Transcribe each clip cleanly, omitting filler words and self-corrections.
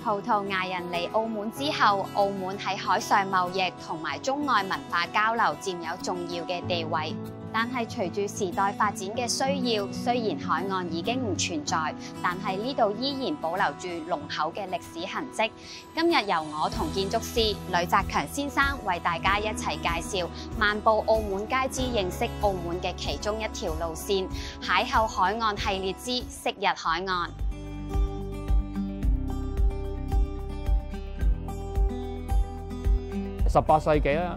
葡萄牙人嚟澳門之後，澳門喺海上貿易同埋中外文化交流佔有重要嘅地位。但係隨住時代發展嘅需要，雖然海岸已經唔存在，但係呢度依然保留住濃厚嘅歷史痕跡。今日由我同建築師呂澤強先生為大家一齊介紹漫步澳門街之認識澳門嘅其中一條路線——邂逅海岸系列之昔日海岸。18世紀咧，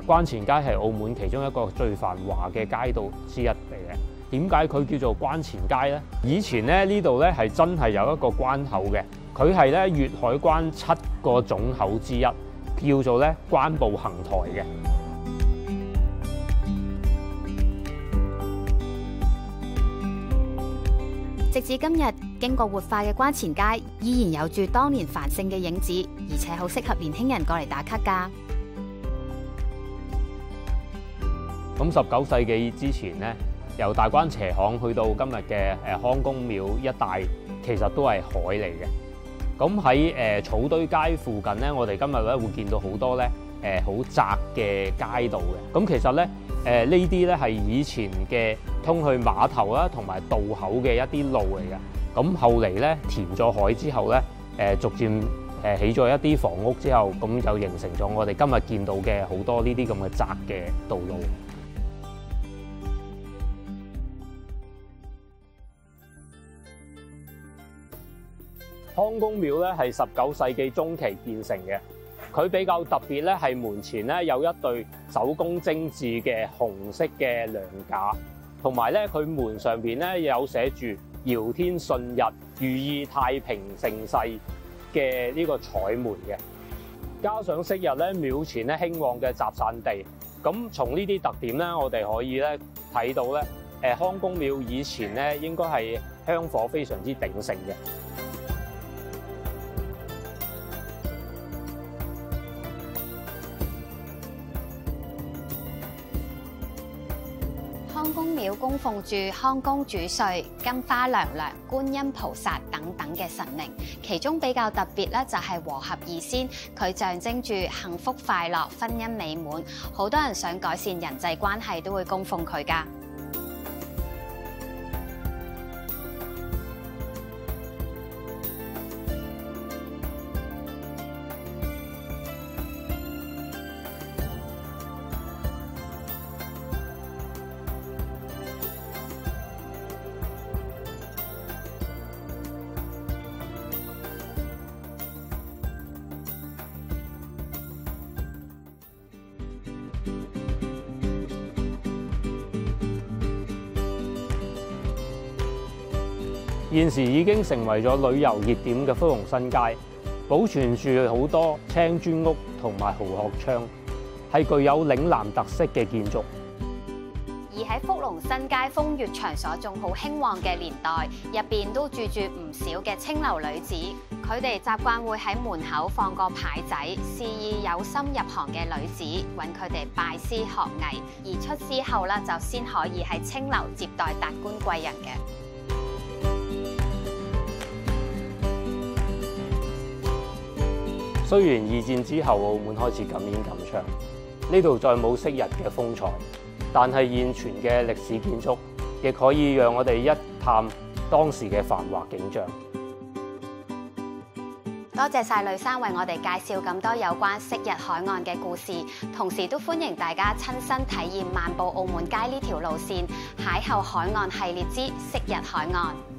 關前街係澳門其中一個最繁華嘅街道之一嚟嘅。點解佢叫做關前街咧？以前咧呢度咧係真係有一個關口嘅，佢係咧粵海關7個總口之一，叫做咧關部行台嘅。直至今日，經過活化嘅關前街依然有住當年繁盛嘅影子，而且好適合年輕人過嚟打卡㗎。咁19世紀之前咧，由大關斜巷去到今日嘅康公廟一帶，其實都係海嚟嘅。咁喺草堆街附近咧，我哋今日咧會見到好多咧好窄嘅街道嘅。咁其實咧呢啲咧係以前嘅通去碼頭啦同埋渡口嘅一啲路嚟嘅。咁後嚟咧填咗海之後咧，逐漸起咗一啲房屋之後，咁就形成咗我哋今日見到嘅好多呢啲咁嘅窄嘅道路。康公廟咧係19世紀中期建成嘅，佢比較特別咧係門前咧有一對手工精緻嘅紅色嘅梁架，同埋咧佢門上邊咧有寫住堯天順日，寓意太平盛世嘅呢個彩門嘅。加上昔日咧廟前咧興旺嘅集散地，咁從呢啲特點咧，我哋可以咧睇到咧康公廟以前咧應該係香火非常之鼎盛嘅。康公廟供奉住康公主歲、金花娘娘、觀音菩薩等等嘅神靈，其中比較特別咧就係和合二仙，佢象徵住幸福快樂、婚姻美滿，好多人想改善人際關係都會供奉佢㗎。現時已經成為咗旅遊熱點嘅福隆新街，保存住好多青磚屋同埋蠔殼窗，係具有嶺南特色嘅建築。而喺福隆新街風月場所仲好興旺嘅年代，入邊都住住唔少嘅青樓女子，佢哋習慣會喺門口放個牌仔，示意有心入行嘅女子揾佢哋拜師學藝，而出師後咧就先可以喺青樓接待達官貴人嘅。雖然二戰之後澳門開始禁煙禁娼，呢度再冇昔日嘅風采，但係現存嘅歷史建築亦可以讓我哋一探當時嘅繁華景象。多謝晒呂生為我哋介紹咁多有關昔日海岸嘅故事，同時都歡迎大家親身體驗漫步澳門街呢條路線，邂逅海岸系列之昔日海岸。